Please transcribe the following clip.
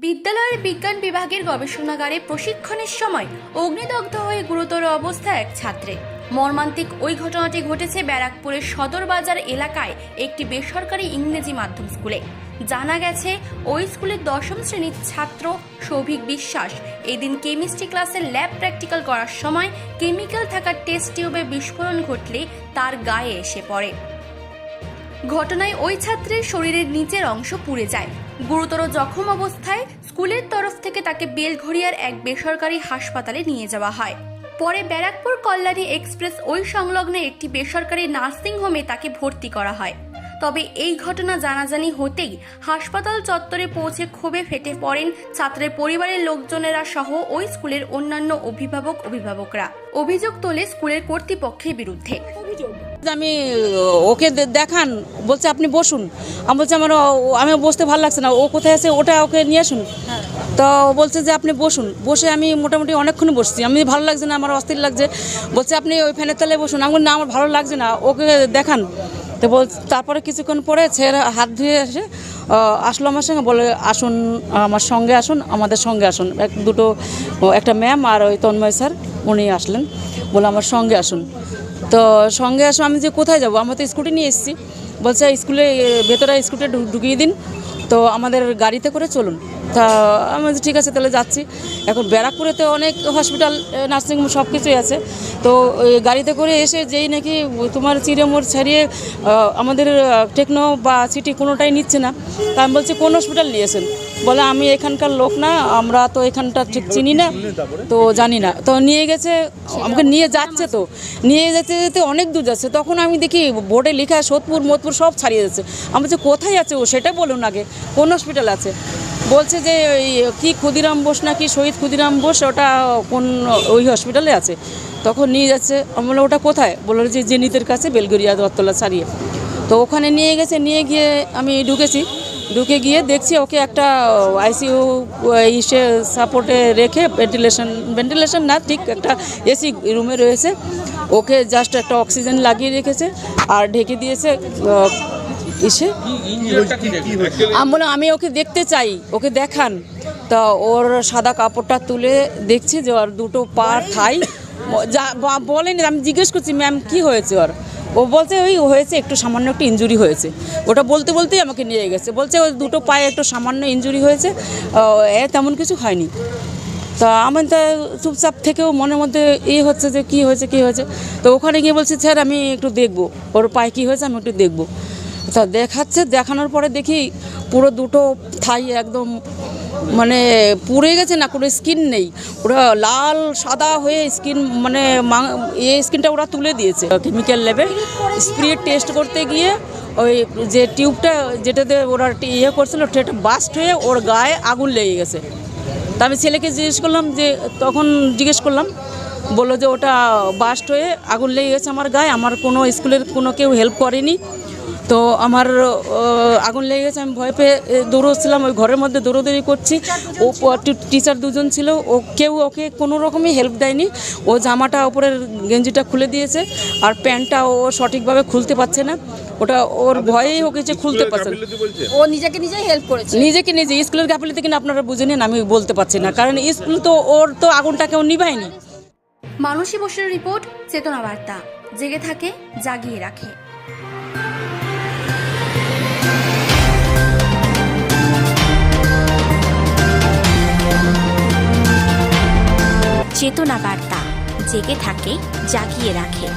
বিদ্যালয়ের বিজ্ঞান বিভাগের গবেষণাগারে প্রশিক্ষণের সময় অগ্নিদগ্ধ হয়ে গুরুতর অবস্থায় এক ছাত্রে। মর্মান্তিক ওই ঘটনাটি ঘটেছে ব্যারাকপুরের সদর বাজার এলাকায় একটি বেসরকারি ইংরেজি মাধ্যম স্কুলে। জানা গেছে, ওই স্কুলের দশম শ্রেণীর ছাত্র সৌভিক বিশ্বাস এদিন কেমিস্ট্রি ক্লাসের ল্যাব প্র্যাকটিক্যাল করার সময় কেমিক্যাল থাকা টেস্ট টিউবে বিস্ফোরণ ঘটলে তার গায়ে এসে পড়ে। ঘটনায় ওই ছাত্রের শরীরের নিচের অংশ পুড়ে যায়। গুরুতর জখম অবস্থায় স্কুলের তরফ থেকে তাকে বেলঘড়িয়ার এক বেসরকারি হাসপাতালে নিয়ে যাওয়া হয়। পরে ব্যারাকপুর কল্যাণী এক্সপ্রেস ওই সংলগ্ন একটি বেসরকারি নার্সিং হোমে তাকে ভর্তি করা হয়। তবে এই ঘটনা জানাজানি হতেই হাসপাতাল চত্বরে পৌঁছে ক্ষোভে ফেটে পড়েন ছাত্রের পরিবারের লোকজনেরা সহ ওই স্কুলের অন্যান্য অভিভাবকরা। অভিযোগ তোলে স্কুলের কর্তৃপক্ষের বিরুদ্ধে। আমি ওকে দেখান, বলছে আপনি বসুন। আমি বলছি আমি বসতে ভালো লাগছে না, ও কোথায় আছে ওটা ওকে নিয়ে আসুন। তো বলছে যে আপনি বসুন। বসে আমি মোটামুটি অনেকক্ষণ বসছি, আমি ভালো লাগছে না, আমার অস্থির লাগছে। বলছে আপনি ওই ফ্যানের তলায় বসুন। আমি না, আমার ভালো লাগছে না, ওকে দেখান। তো তারপরে কিছুক্ষণ পরে ছেড়ে হাত ধুয়ে এসে আসলো আমার সঙ্গে, বলে আসুন আমার সঙ্গে আসুন, আমাদের সঙ্গে আসুন। একটা ম্যাম আর ওই তন্ময় স্যার উনি আসলেন, বলে আমার সঙ্গে আসুন। তো সঙ্গে আসো, আমি যে কোথায় যাবো, আমরা তো স্কুটি নিয়ে এসেছি। বলছে স্কুলে ভেতরে স্কুটি ঢুকিয়ে দিন, তো আমাদের গাড়িতে করে চলুন। তা আমি ঠিক আছে তাহলে যাচ্ছি। এখন ব্যারাকপুরেতে অনেক হসপিটাল নার্সিংহোম সব কিছুই আছে। তো ওই গাড়িতে করে এসে যেই নাকি তোমার চিড়েমোড় ছাড়িয়ে আমাদের টেকনো বা সিটি কোনোটাই নিচ্ছে না। তা আমি বলছি কোন হসপিটাল নিয়েছেন? বলে আমি এখানকার লোক না, আমরা তো এখানটা ঠিক চিনি না, তো জানি না। তো নিয়ে গেছে, আমাকে নিয়ে যাচ্ছে, তো নিয়ে যেতে যেতে অনেক দূর যাচ্ছে। তখন আমি দেখি বোর্ডে লেখা সোদপুর মোদপুর সব ছাড়িয়ে যাচ্ছে। আমি বলছি কোথায় আছে ও, সেটা বলুন আগে, কোন হসপিটাল আছে? বলছে যে ওই কি ক্ষুদিরাম বোস নাকি শহীদ ক্ষুদিরাম বোস, ওটা কোন ওই হসপিটালে আছে। তখন নিয়ে যাচ্ছে। আমি বললাম ওটা কোথায়? বললো যে জেনিতের কাছে, বেলগড়িয়া দত্তলা ছাড়িয়ে। তো ওখানে নিয়ে গেছে, নিয়ে গিয়ে আমি ঢুকে গিয়ে দেখছি ওকে একটা আইসিইউ ইসে সাপোর্টে রেখে ভেন্টিলেশন না, ঠিক একটা এসি রুমে রয়েছে। ওকে জাস্ট একটা অক্সিজেন লাগিয়ে রেখেছে আর ঢেকে দিয়েছে ইসে। আমি বললাম আমি ওকে দেখতে চাই, ওকে দেখান। তা ওর সাদা কাপড়টা তুলে দেখছি যে ওর দুটো পা থাই যা বলেনি। আমি জিজ্ঞেস করছি ম্যাম কি হয়েছে ওর? ও বলছে ওই হয়েছে একটু সামান্য একটু ইনজুরি হয়েছে। ওটা বলতে বলতেই আমাকে নিয়ে গেছে। বলছে ওই দুটো পায়ে একটু সামান্য ইনজুরি হয়েছে, তেমন কিছু হয়নি। তা আমার তা চুপচাপ থেকেও মনের মধ্যে হচ্ছে যে কী হয়েছে। তো ওখানে গিয়ে বলছি স্যার আমি একটু দেখবো ওর পায়ে কী হয়েছে, আমি একটু দেখবো। তা দেখানোর পরে দেখি পুরো দুটো থাই একদম মানে পুড়ে গেছে, না কোনো স্কিন নেই, ওরা লাল সাদা হয়ে স্কিন, মানে স্কিনটা ওরা তুলে দিয়েছে। কেমিক্যাল ল্যাবে স্পিরিট টেস্ট করতে গিয়ে ওই যে টিউবটা যেটাতে ওরা করছিল সেটা বাস্ট হয়ে ওর গায়ে আগুন লেগে গেছে। তা আমি ছেলেকে জিজ্ঞেস করলাম, বললো যে ওটা বাস্ট হয়ে আগুন লেগে গেছে আমার গায়ে, আমার কোনো স্কুলের কোনো কেউ হেল্প করেনি। তো আমার আগুন লেগে গেছে, আমি ভয় পেয়ে দৌড়চ্ছিলাম, ওই ঘরের মধ্যে দৌড়োদৌড়ি করছি। ও টিচার দুজন ছিল, ওকে কোনো রকমই হেল্প দেয়নি। ও জামাটা ওপরের গেঞ্জিটা খুলে দিয়েছে আর প্যান্টটা ও সঠিকভাবে খুলতে পারছে না, ওটা ওর ভয়েই ও কিছু খুলতে পারছে না। ও নিজেই হেল্প করেছে, নিজে স্কুলের গাফিলতি কিনা আপনারা বুঝে নিন, আমি বলতে পারছি না, কারণ স্কুল তো ওর তো আগুনটা কেউ নিভায়নি। মানসী বসুর রিপোর্ট, চেতনা বার্তা। জেগে থাকে, জাগিয়ে রাখে। চেতনা বার্তা, জেগে থাকে, জাগিয়ে রাখে।